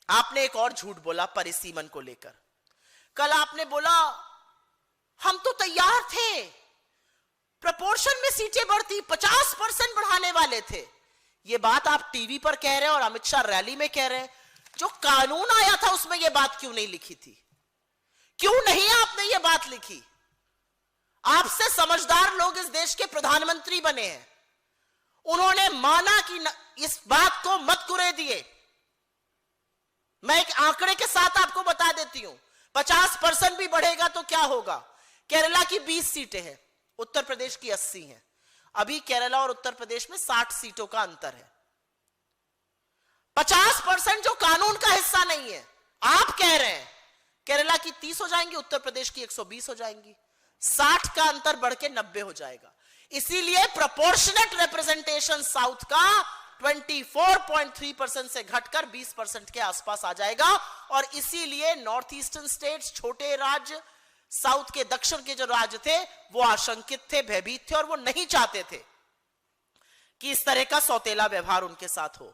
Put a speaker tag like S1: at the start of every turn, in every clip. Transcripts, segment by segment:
S1: आपने एक और झूठ बोला परिसीमन को लेकर। कल आपने बोला हम तो तैयार थे, प्रपोर्शन में सीटें बढ़ती, 50% बढ़ाने वाले थे। ये बात आप टीवी पर कह रहे हैं और अमित शाह रैली में कह रहे हैं। जो कानून आया था उसमें यह बात क्यों नहीं लिखी थी? क्यों नहीं आपने ये बात लिखी? आपसे समझदार लोग इस देश के प्रधानमंत्री बने हैं, उन्होंने माना कि इस बात को मत कुरे दिए। मैं एक आंकड़े के साथ आपको बता देती हूं, 50% भी बढ़ेगा तो क्या होगा? केरला की 20 सीटें हैं, उत्तर प्रदेश की 80 हैं। अभी केरला और उत्तर प्रदेश में 60 सीटों का अंतर है। 50% जो कानून का हिस्सा नहीं है, आप कह रहे हैं केरला की 30 हो जाएंगी, उत्तर प्रदेश की 120 हो जाएंगी, 60 का अंतर बढ़ के 90 हो जाएगा। इसीलिए प्रोपोर्शनेट रिप्रेजेंटेशन साउथ का 24.3% से घटकर 20% के आसपास आ जाएगा। और इसीलिए नॉर्थ ईस्टर्न स्टेट्स, छोटे राज्य, साउथ के दक्षिण के जो राज्य थे वो आशंकित थे, भयभीत थे और वो नहीं चाहते थे कि इस तरह का सौतेला व्यवहार उनके साथ हो।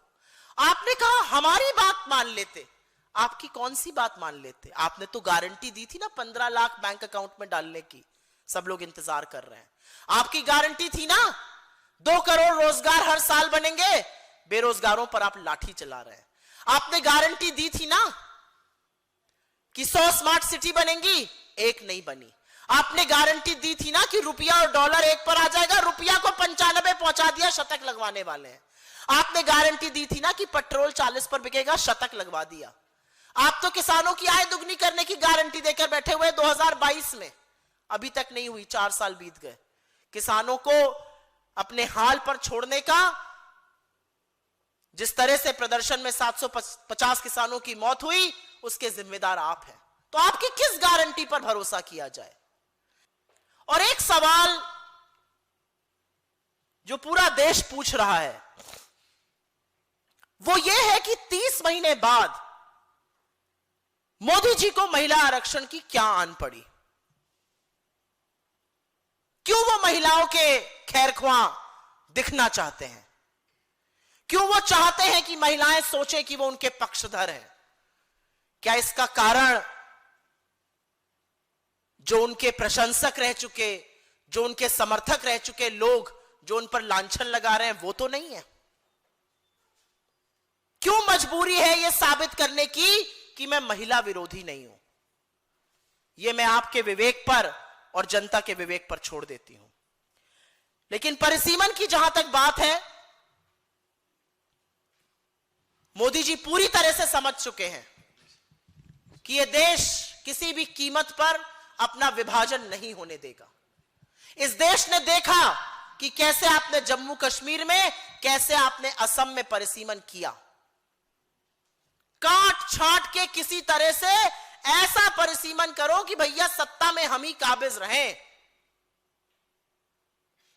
S1: आपने कहा हमारी बात मान लेते। आपकी कौन सी बात मान लेते? आपने तो गारंटी दी थी ना 15 लाख बैंक अकाउंट में डालने की, सब लोग इंतजार कर रहे हैं। आपकी गारंटी थी ना 2 करोड़ रोजगार हर साल बनेंगे, बेरोजगारों पर आप लाठी चला रहे हैं। आपने गारंटी दी थी ना कि 100 स्मार्ट सिटी बनेंगी, एक नहीं बनी। आपने गारंटी दी थी ना कि रुपया और डॉलर एक पर आ जाएगा, रुपया को 95 पहुंचा दिया, शतक लगवाने वाले हैं। आपने गारंटी दी थी ना कि पेट्रोल 40 पर बिकेगा, शतक लगवा दिया। आप तो किसानों की आय दुगनी करने की गारंटी देकर बैठे हुए 2022 में, अभी तक नहीं हुई, 4 साल बीत गए। किसानों को अपने हाल पर छोड़ने का, जिस तरह से प्रदर्शन में 750 किसानों की मौत हुई, उसके जिम्मेदार आप हैं। तो आपकी किस गारंटी पर भरोसा किया जाए? और एक सवाल जो पूरा देश पूछ रहा है वो ये है कि 30 महीने बाद मोदी जी को महिला आरक्षण की क्या आन पड़ी? क्यों वो महिलाओं के खैरख्वाह दिखना चाहते हैं? क्यों वो चाहते हैं कि महिलाएं सोचें कि वो उनके पक्षधर हैं? क्या इसका कारण जो उनके प्रशंसक रह चुके, जो उनके समर्थक रह चुके लोग जो उन पर लांछन लगा रहे हैं वो तो नहीं है? क्यों मजबूरी है यह साबित करने की कि मैं महिला विरोधी नहीं हूं? यह मैं आपके विवेक पर और जनता के विवेक पर छोड़ देती हूं। लेकिन परिसीमन की जहां तक बात है, मोदी जी पूरी तरह से समझ चुके हैं कि यह देश किसी भी कीमत पर अपना विभाजन नहीं होने देगा। इस देश ने देखा कि कैसे आपने जम्मू कश्मीर में, कैसे आपने असम में परिसीमन किया। काट छाट के किसी तरह से ऐसा परिसीमन करो कि भैया सत्ता में हम ही काबिज रहें।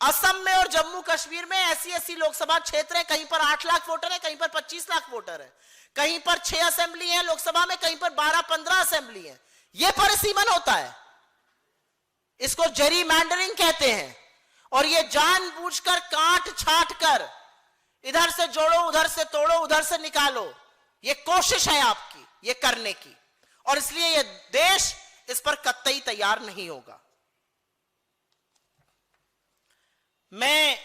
S1: असम में और जम्मू कश्मीर में ऐसी ऐसी लोकसभा क्षेत्र है, कहीं पर 8 लाख वोटर है, कहीं पर 25 लाख वोटर है, कहीं पर 6 असेंबली है लोकसभा में, कहीं पर 12-15 असेंबली है। यह परिसीमन होता है, इसको जेरीमैंडरिंग कहते हैं। और यह जानबूझकर काट छाट कर इधर से जोड़ो, उधर से तोड़ो, उधर से निकालो, यह कोशिश है आपकी ये करने की। और इसलिए यह देश इस पर कतई तैयार नहीं होगा। मैं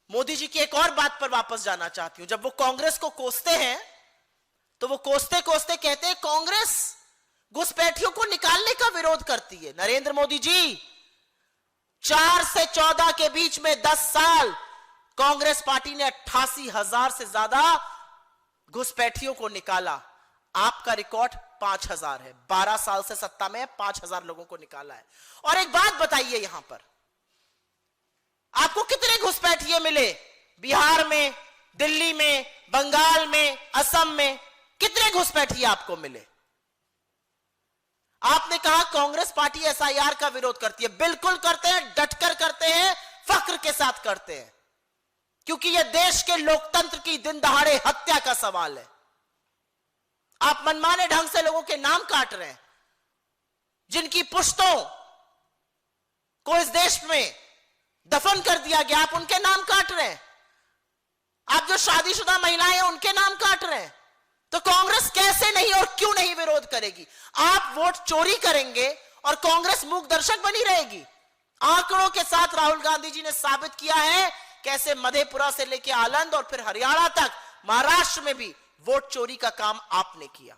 S1: मोदी जी की एक और बात पर वापस जाना चाहती हूं। जब वो कांग्रेस को कोसते हैं तो वो कोसते कोसते कहते हैं कांग्रेस घुसपैठियों को निकालने का विरोध करती है। नरेंद्र मोदी जी 4 से 14 के बीच में 10 साल कांग्रेस पार्टी ने 88,000 से ज्यादा घुसपैठियों को निकाला। आपका रिकॉर्ड 5,000 है। 12 साल से सत्ता में 5,000 लोगों को निकाला है। और एक बात बताइए, यहां पर आपको कितने घुसपैठिए मिले? बिहार में, दिल्ली में, बंगाल में, असम में कितने घुसपैठिए आपको मिले? आपने कहा कांग्रेस पार्टी एसआईआर का विरोध करती है। बिल्कुल करते हैं, डटकर करते हैं, फख्र के साथ करते हैं, क्योंकि यह देश के लोकतंत्र की दिन दहाड़े हत्या का सवाल है। आप मनमाने ढंग से लोगों के नाम काट रहे हैं, जिनकी पुश्तों को इस देश में दफन कर दिया गया, आप उनके नाम काट रहे हैं। आप जो शादीशुदा महिलाएं हैं उनके नाम काट रहे हैं। तो कांग्रेस क्यों नहीं विरोध करेगी? आप वोट चोरी करेंगे और कांग्रेस मूक दर्शक बनी रहेगी। आंकड़ों के साथ राहुल गांधी जी ने साबित किया है कैसे मधेपुरा से लेकर आलंद और फिर हरियाणा तक, महाराष्ट्र में भी वोट चोरी का काम आपने किया।